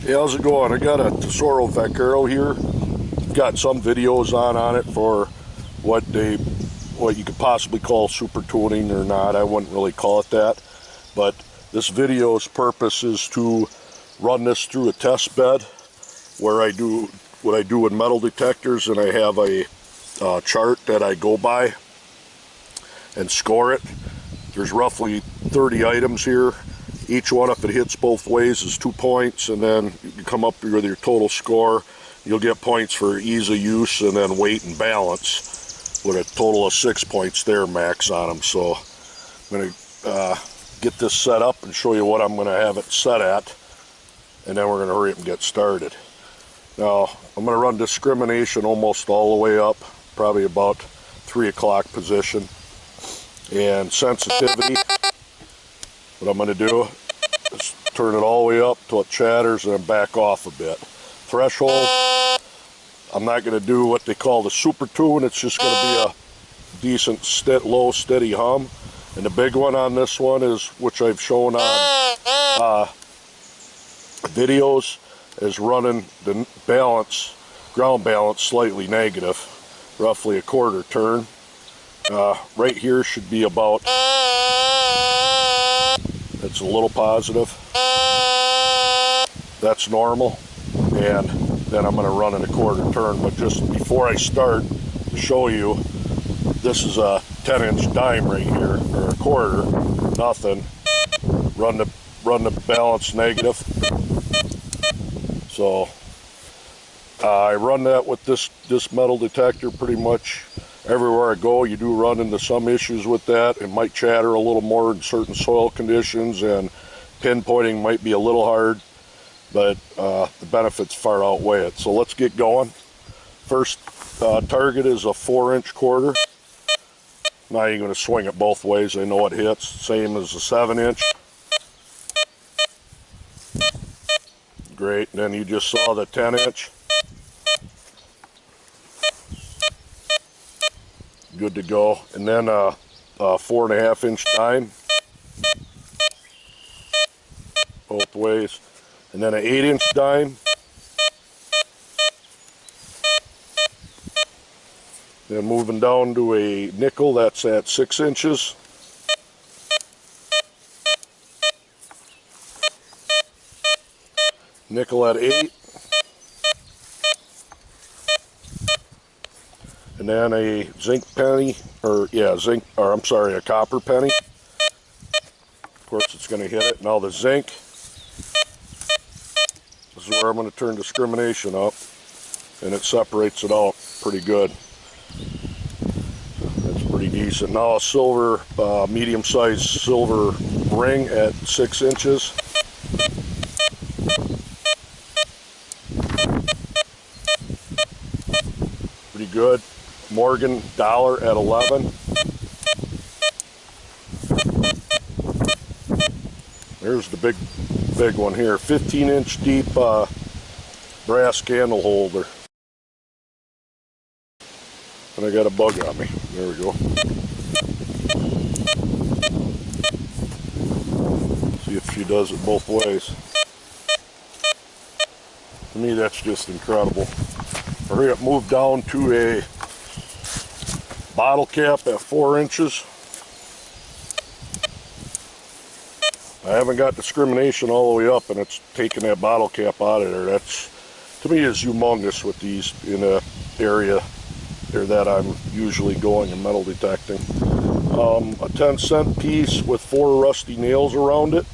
Hey, how's it going? I got a Tesoro Vaquero here. Got some videos on it for what you could possibly call super tuning or not. I wouldn't really call it that. But this video's purpose is to run this through a test bed where I do what I do with metal detectors, and I have a chart that I go by and score it. There's roughly 30 items here. Each one, if it hits both ways, is 2 points, and then you come up with your total score. You'll get points for ease of use and then weight and balance, with a total of 6 points there max on them. So I'm going to get this set up and show you what I'm going to have it set at, and then we're going to hurry up and get started. Now I'm going to run discrimination almost all the way up, probably about 3 o'clock position, and sensitivity. What I'm going to do is turn it all the way up till it chatters and then back off a bit. Threshold, I'm not going to do what they call the super tune. It's just going to be a decent low steady hum. And the big one on this one is, which I've shown on videos, is running the balance, ground balance, slightly negative, roughly a quarter turn. Right here should be about, it's a little positive. That's normal. And then I'm going to run in a quarter turn. But just before I start, to show you, this is a 10-inch dime right here, or a quarter, nothing. Run the balance negative. So I run that with this metal detector pretty much everywhere I go. You do run into some issues with that. It might chatter a little more in certain soil conditions, and pinpointing might be a little hard, but the benefits far outweigh it. So let's get going. First target is a 4-inch quarter. Now you're going to swing it both ways. I know it hits. Same as a 7-inch. Great. And then you just saw the 10-inch. Good to go. And then a 4.5-inch dime, both ways, and then an 8-inch dime, then moving down to a nickel, that's at 6 inches, nickel at 8, and then a zinc penny, a copper penny. Of course, it's going to hit it. Now the zinc, this is where I'm going to turn discrimination up, and it separates it out pretty good. That's pretty decent. Now a silver, medium-sized silver ring at 6 inches. Pretty good. Morgan dollar at 11. There's the big one here. 15-inch deep brass candle holder. And I got a bug on me. There we go. See if she does it both ways. To me, that's just incredible. Hurry up, move down to a bottle cap at 4 inches. I haven't got discrimination all the way up, and it's taking that bottle cap out of there. That's, to me, is humongous with these in a area there that I'm usually going and metal detecting. A 10-cent piece with 4 rusty nails around it.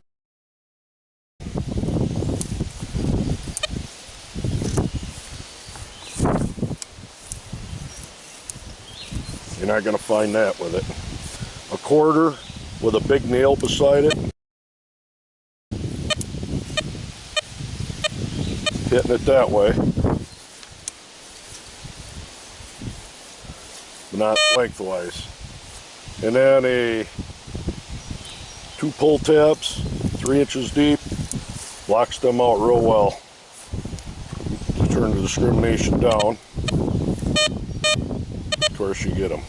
You're not going to find that with it. A quarter with a big nail beside it. Hitting it that way. But not lengthwise. And then a 2 pull tabs, 3 inches deep. Blocks them out real well. Turn the discrimination down. Of course you get them.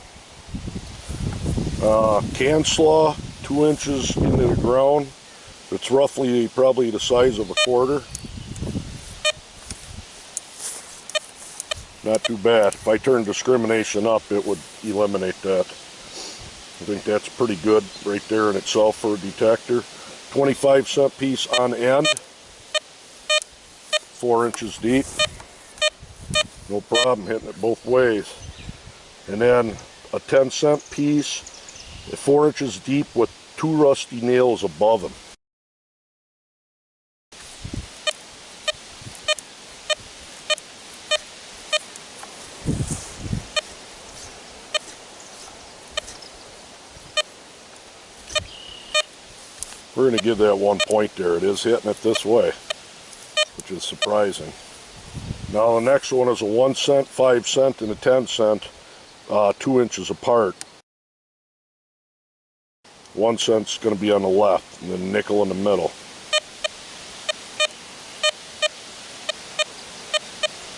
Can slaw, 2 inches into the ground. It's roughly probably the size of a quarter. not too bad. If I turn discrimination up, it would eliminate that. I think that's pretty good right there in itself for a detector. 25-cent piece on end, 4 inches deep. No problem hitting it both ways. And then a 10-cent piece, 4 inches deep with 2 rusty nails above them. We're going to give that 1 point there. It is hitting it this way, which is surprising. Now the next one is a 1 cent, 5 cent, and a 10 cent, 2 inches apart. 1 cent's going to be on the left, and then nickel in the middle.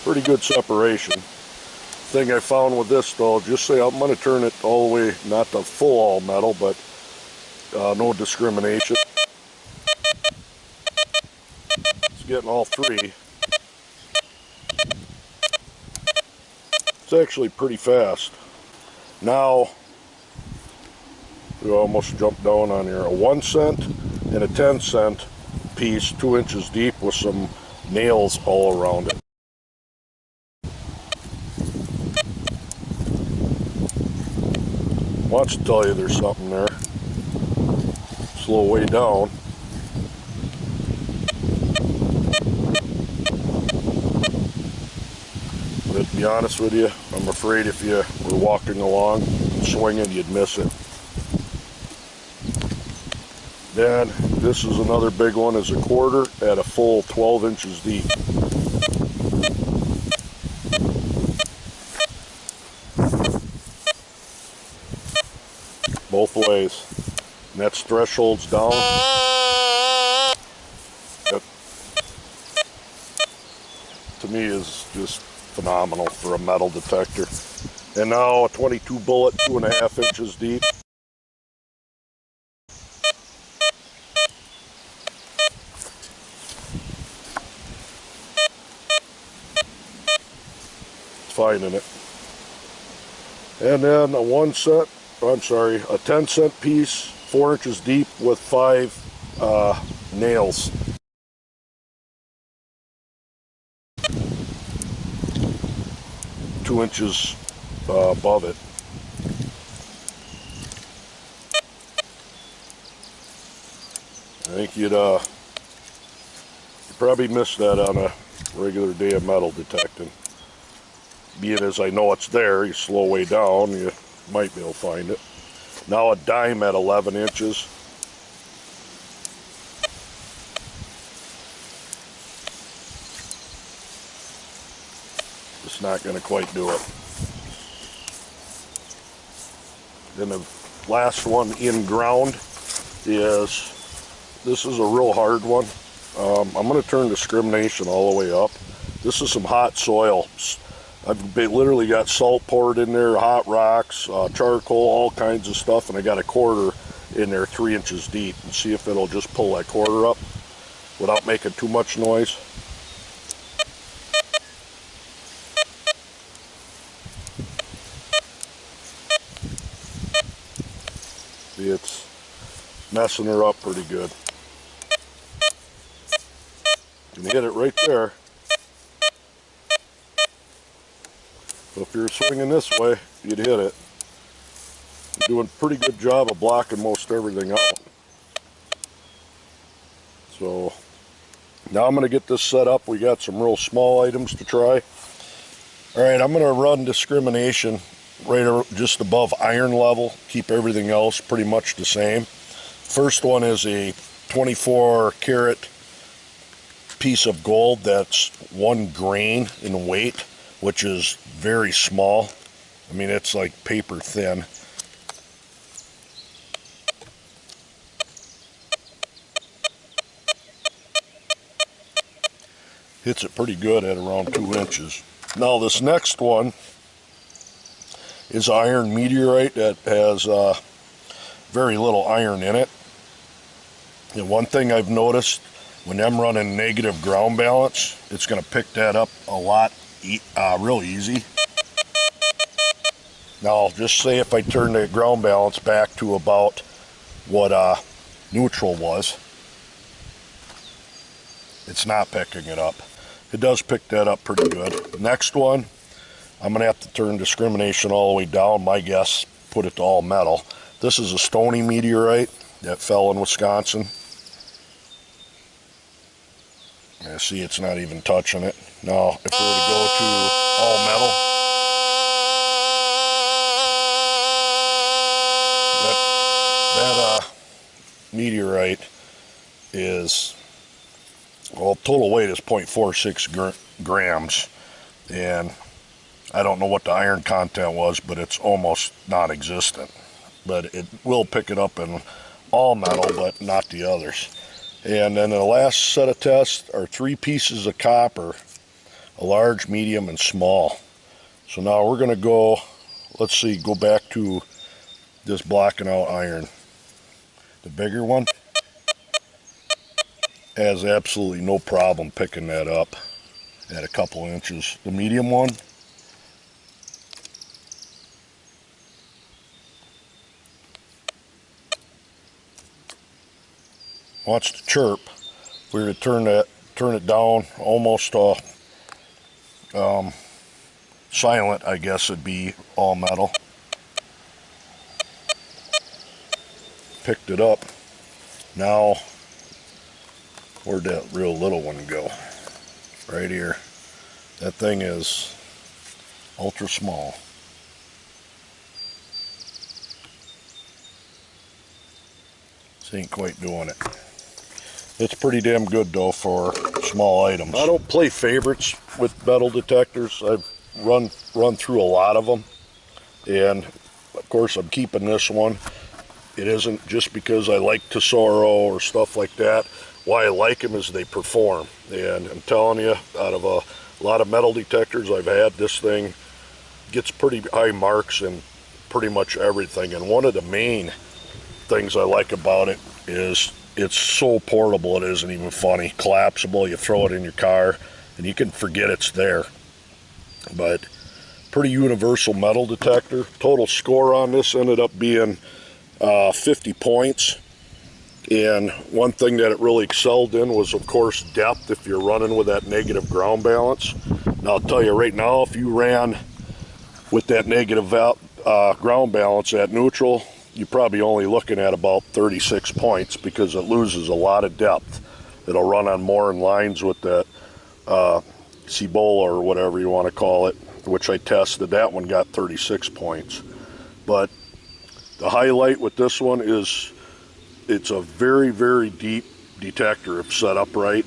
Pretty good separation. Thing I found with this though, just say I'm going to turn it all the way, not the full all metal, but no discrimination. It's getting all 3. It's actually pretty fast. Now, we almost jumped down on here. A 1 cent and a 10 cent piece, 2 inches deep with some nails all around it. Wants to tell you there's something there. Slow way down. But to be honest with you, I'm afraid if you were walking along, swinging, you'd miss it. Then this is another big one, is a quarter at a full 12 inches deep. Both ways. And that's thresholds down. That, to me, is just phenomenal for a metal detector. And now a 22 bullet, 2.5 inches deep. It's finding it. And then a 1 cent, I'm sorry, a 10 cent piece, 4 inches deep with 5 nails. Two inches above it. I think you'd probably miss that on a regular day of metal detecting. Being as I know it's there, you slow way down, you might be able to find it. Now a dime at 11 inches. It's not going to quite do it. Then the last one in ground is, this is a real hard one. I'm going to turn discrimination all the way up. This is some hot soil. I've literally got salt poured in there, hot rocks, charcoal, all kinds of stuff, and I got a quarter in there 3 inches deep. And see if it'll just pull that quarter up without making too much noise. See, it's messing her up pretty good. You can hit it right there. So if you're swinging this way, you'd hit it. You're doing a pretty good job of blocking most everything out. So now I'm going to get this set up. We got some real small items to try. Alright, I'm going to run discrimination right just above iron level. Keep everything else pretty much the same. First one is a 24 karat piece of gold that's 1 grain in weight, which is very small. I mean, it's like paper thin. Hits it pretty good at around 2 inches. Now this next one is iron meteorite that has very little iron in it. And one thing I've noticed, when I'm running negative ground balance, it's going to pick that up a lot real easy. Now just say if I turn the ground balance back to about what neutral was, it's not picking it up. It does pick that up pretty good. Next one, I'm going to have to turn discrimination all the way down. My guess, put it to all metal. This is a stony meteorite that fell in Wisconsin. I see it's not even touching it. Now, if we were to go to all metal, that meteorite is, well, total weight is 0.46 grams, and I don't know what the iron content was, but it's almost non-existent. But it will pick it up in all metal, but not the others. And then the last set of tests are 3 pieces of copper, a large, medium, and small. So now we're going to go, let's see, go back to this blocking out iron. The bigger one has absolutely no problem picking that up at a couple inches. The medium one, wants to chirp. If we were to turn it down almost silent, I guess it'd be all metal. Picked it up. Now, where'd that real little one go? Right here. That thing is ultra small. This ain't quite doing it. It's pretty damn good though for small items. I don't play favorites with metal detectors. I've run through a lot of them, and of course I'm keeping this one. It isn't just because I like Tesoro or stuff like that. Why I like them is they perform, and I'm telling you, out of a lot of metal detectors I've had, this thing gets pretty high marks in pretty much everything. And one of the main things I like about it is it's so portable, it isn't even funny. Collapsible, you throw it in your car and you can forget it's there. But pretty universal metal detector. Total score on this ended up being 50 points. And one thing that it really excelled in was, of course, depth if you're running with that negative ground balance. Now I'll tell you right now, if you ran with that negative ground balance at neutral, you're probably only looking at about 36 points because it loses a lot of depth. It'll run on more in lines with that Cibola or whatever you want to call it, which I tested. That one got 36 points. But the highlight with this one is it's a very, very deep detector if set up right.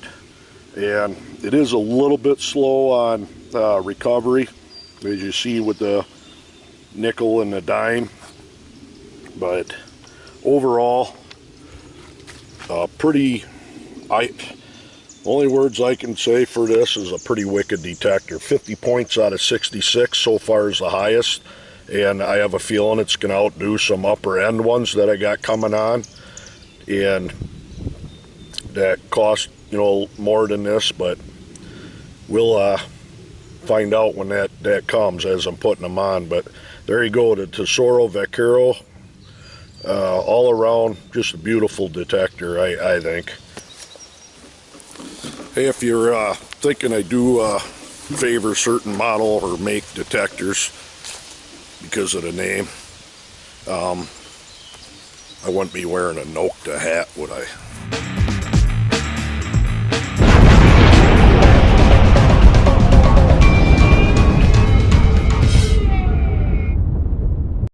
And it is a little bit slow on recovery, as you see with the nickel and the dime. But overall, only words I can say for this is a pretty wicked detector. 50 points out of 66 so far is the highest, and I have a feeling it's going to outdo some upper end ones that I got coming on, and that cost, you know, more than this, but we'll find out when that comes as I'm putting them on. But there you go, the Tesoro Vaquero. All around, just a beautiful detector, I think. Hey, if you're thinking I do favor certain model or make detectors because of the name, I wouldn't be wearing a Nokta hat, would I?